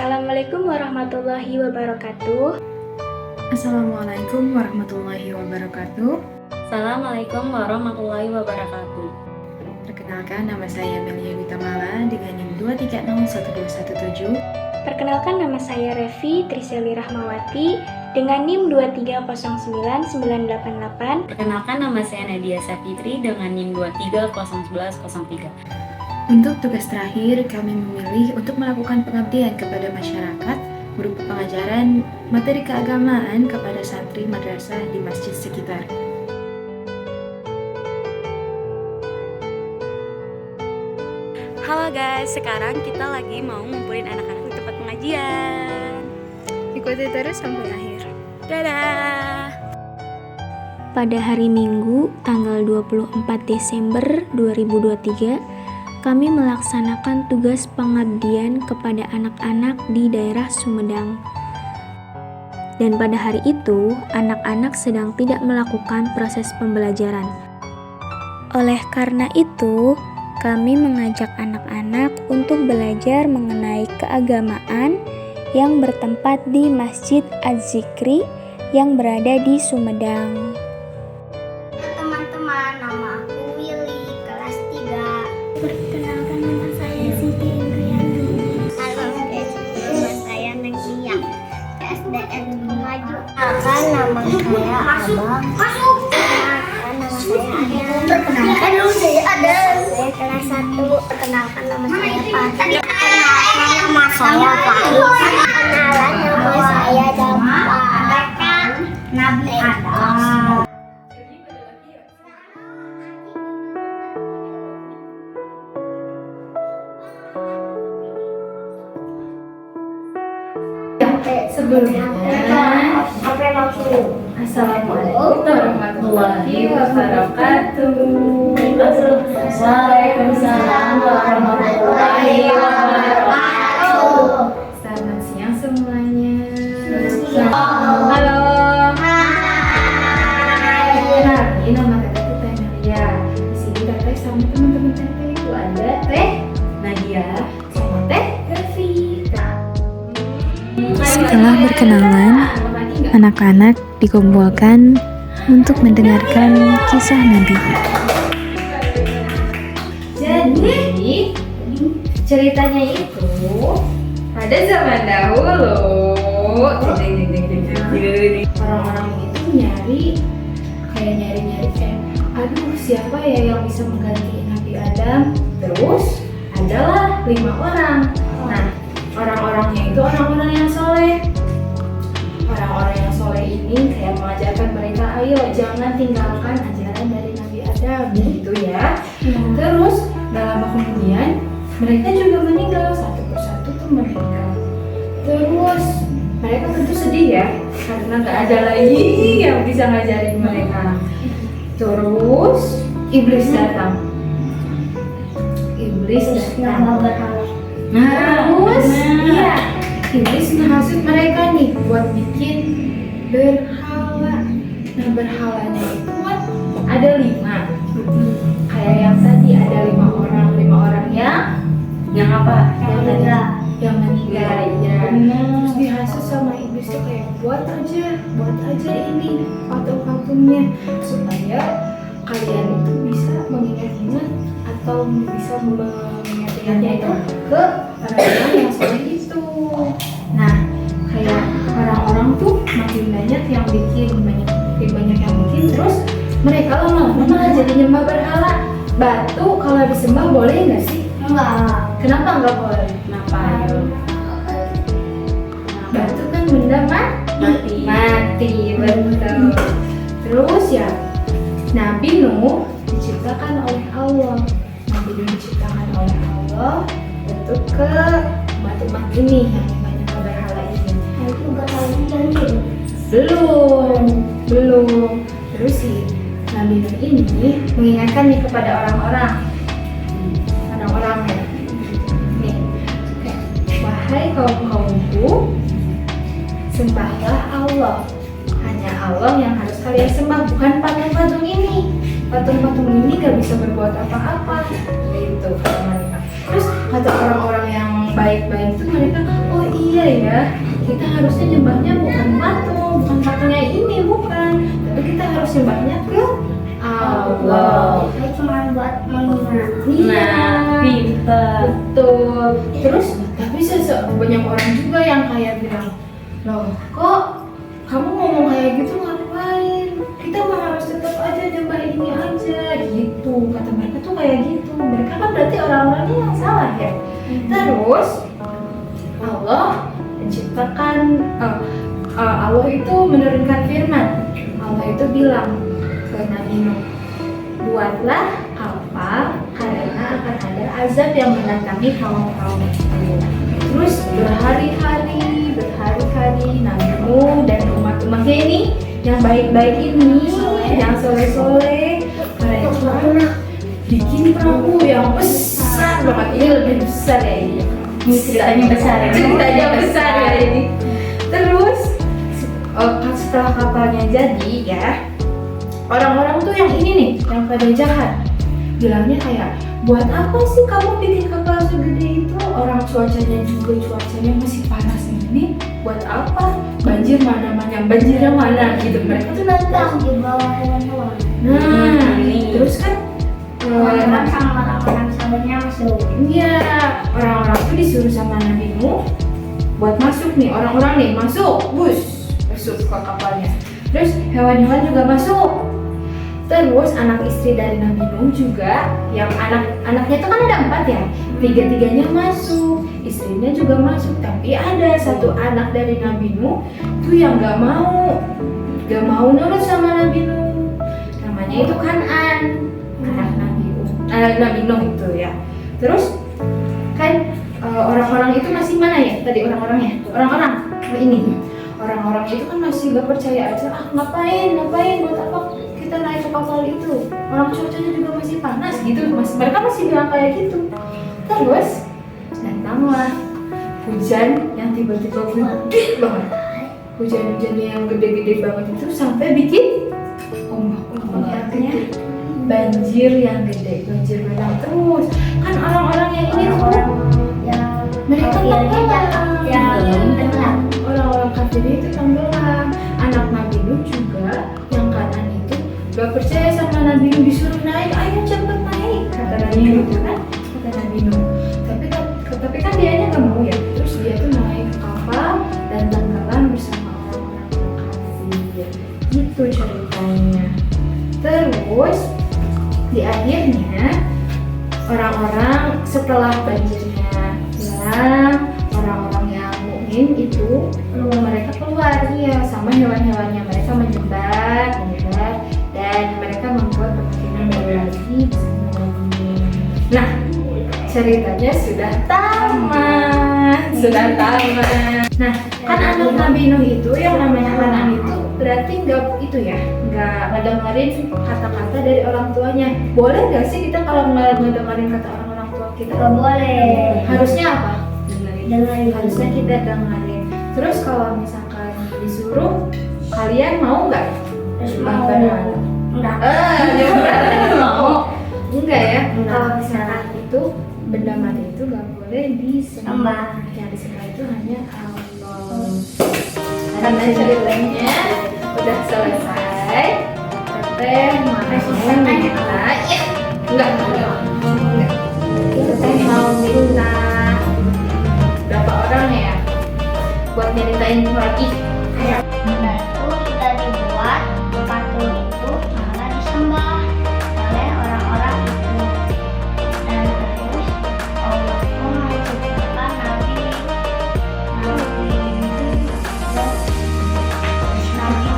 Assalamualaikum warahmatullahi wabarakatuh. Assalamualaikum warahmatullahi wabarakatuh. Assalamualaikum warahmatullahi wabarakatuh. Perkenalkan, nama saya Melia Witamala dengan NIM 2301217. Perkenalkan, nama saya Revi Triseli Rahmawati dengan NIM 2309988. Perkenalkan, nama saya Nadia Sapitri dengan NIM 2301103. Untuk tugas terakhir, kami memilih untuk melakukan pengabdian kepada masyarakat berupa pengajaran materi keagamaan kepada santri madrasah di masjid sekitar. Halo guys, sekarang kita lagi mau ngumpulin anak-anak di tempat pengajian. Ikuti terus sampai akhir. Dadah! Pada hari Minggu, tanggal 24 Desember 2023, kami melaksanakan tugas pengabdian kepada anak-anak di daerah Sumedang. Dan pada hari itu, anak-anak sedang tidak melakukan proses pembelajaran. Oleh karena itu, kami mengajak anak-anak untuk belajar mengenai keagamaan yang bertempat di Masjid Az-Zikri yang berada di Sumedang. Teman-teman, nama aku Willy, kelas 3. Perkenalkan, nama saya Siti Indriani. Halo guys, nama saya Neng Lia, SDN Maju. Perkenalkan, nama saya Abang. Perkenalkan, nama saya Adam. Perkenalkan, nama saya Adam. Saya kelas 1. Perkenalkan, nama saya Fatih. Perkenalkan, nama saya Fahri. Perkenalan, nama saya Dampa. Nabi Adam. Sebelumnya, Assalamualaikum warahmatullahi wabarakatuh. Waalaikumsalam warahmatullahi wabarakatuh. Selamat siang semuanya. Halo. Hai. Nama teteh Teh Melia. Di sini teteh sama teman-teman teteh itu ada Teh Nadia sama Teh Revi. Setelah berkenalan, anak-anak dikumpulkan untuk mendengarkan kisah Nabi. Jadi, ceritanya itu pada zaman dahulu, orang-orang itu nyari kayak, aduh siapa ya yang bisa mengganti Nabi Adam? Terus adalah 5 orang. Nah, orang-orangnya itu orang-orang yang soleh. Orang-orang yang soleh ini kayak mengajarkan mereka, ayo jangan tinggalkan ajaran dari Nabi Adam, gitu ya. Terus gak lama kemudian mereka juga meninggal, satu persatu tuh meninggal. Terus mereka tentu sedih ya, karena gak ada lagi yang bisa ngajarin mereka. Terus iblis datang. Terus iya, iblis menghasut mereka nih buat bikin berhala. Nah, berhalanya itu kan ada 5. Kayak yang tadi ada 5 orang yang apa? Yang meninggal ya. Terus dihasut sama iblis tuh kayak buat aja ini patung-patungnya supaya kalian itu bisa mengingat-ingat atau bisa mengingat-ingatnya itu ke orang-orang yang soleh itu. Nah, kayak orang-orang tuh makin banyak yang bikin, terus mereka lama-lama malah jadi nyembah berhala. Batu kalau disembah boleh nggak sih? Enggak. Kenapa nggak boleh? Kenapa? Batu kan benda mati, betul. Terus ya, Nabi Nuh diciptakan oleh Allah. Bentuk ke batu ini yang banyak berhala ini. Itu berhala Belum. Terus si Nabi Nuh ini mengingatkan nih kepada orang-orang nih, wahai kaum-kaumku, sembahlah Allah. Hanya Allah yang harus kalian sembah, bukan patung-patung ini. Patung-patung ini gak bisa berbuat apa-apa. Gitu kata mereka. Terus kata orang-orang yang baik-baik itu mereka, oh iya ya, kita harusnya nyembahnya bukan patungnya ini bukan, tapi kita harus nyembahnya ke Allah. Saya cuma buat mengingat. Nah, pinter. Betul. Terus tapi banyak orang juga yang kayak bilang, loh kok kamu ngomong kayak gitu ngapain? Kita mah harus tetap aja nyembah ini aja gitu. Kata mereka tuh kayak gitu. Mereka kan berarti orang-orangnya yang salah ya. Terus Allah menciptakan Allah itu menurunkan firman. Allah itu bilang ke Nabi Nuh, buatlah kapal karena akan ada azab yang mendatangi kaum-kaum itu. Terus berhari-hari Nabi Nuh dan umat-umatnya ini yang baik-baik ini, yang soleh-soleh, mereka bikin perahu yang besar banget. Ini lebih besar ya ini. Ceritanya besar ya. Ceritanya besar ya ini. Terus setelah kapalnya jadi ya, orang-orang tuh yang ini nih, yang pada jahat, bilangnya kayak, buat apa sih kamu bikin kapal segede itu? Orang cuacanya masih panas ini, buat apa? Banjirnya mana gitu. Mereka tuh nantang. Di bawah hewan-hewan. Nah, terus kan Orang sama orang-orang sahabatnya masuk. iya, orang-orang tuh disuruh sama Nabi Nuh buat masuk nih, orang-orang nih masuk ke kapalnya. Terus hewan-hewan juga masuk. Terus anak istri dari Nabi Nuh juga, yang anaknya itu kan ada 4 ya, 3-tiganya masuk, istrinya juga masuk. Tapi ada satu anak dari Nabi Nuh tuh yang gak mau nurut sama Nabi Nuh. Namanya itu Kan'an, anak Nabi Nuh itu ya. Terus kan orang-orang itu masih mana ya tadi orang-orangnya? Orang-orang itu kan masih gak percaya aja. Ngapain buat apa kita naik ke kapal itu? Orang cuacanya juga masih panas gitu. Mereka masih bilang kayak gitu. Terus datanglah hujan yang tiba-tiba gede banget. Hujan-hujannya yang gede-gede banget itu sampai bikin ombak gede. Banjir yang gede, banjir bandang terus. Kan orang-orang yang ini mereka tenggelam. Orang-orang kafir itu tenggelam. Anak Nabi Nuh juga yang kanan itu gak percaya sama Nabi Nuh, disuruh naik, ayo cepet naik kata Nabi Nuh kan, kata Nabi Nuh. Tapi kan dianya gak mau ya. Terus dia tuh naik ke kapal dan tenggelam bersama orang-orang kafir. Gitu ceritanya. Terus di akhirnya orang-orang setelah banjirnya hilang, orang-orang yang mukmin itu mereka keluar ya sama hewan-hewannya, mereka menyebar dan mereka membuat permainan baru lagi bersama Nabi. Nah, ceritanya sudah tamat. Nah, kan anak Nabi Nuh itu yang namanya Kan'an itu berarti nggak dengerin kata-kata dari orang tuanya. Boleh nggak sih kita kalau ngedengerin kata orang tua kita? Gak boleh. Harusnya apa? Dengerin. Harusnya kita dengerin. Terus kalau misalkan disuruh, kalian mau nggak? Mau. Enggak. Mau? Enggak ya? Enggak. Kalau misalkan itu benda mati itu nggak boleh disembah. Yang disembah itu hanya Allah. Karena ceritanya udah selesai. Teteh mau minta, ya? Enggak. Teteh mau minta berapa orang ya? Buat nyeritain lagi. Itu kita dibuat patung itu malah disembah oleh orang-orang itu. Dan terus Allah pun menciptakan Nabi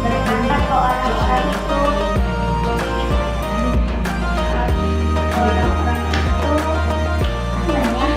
berkata ke orang-orang itu, orang-orang itu katanya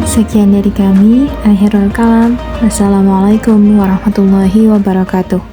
Sekian dari kami, akhirul kalam. Wassalamualaikum warahmatullahi wabarakatuh.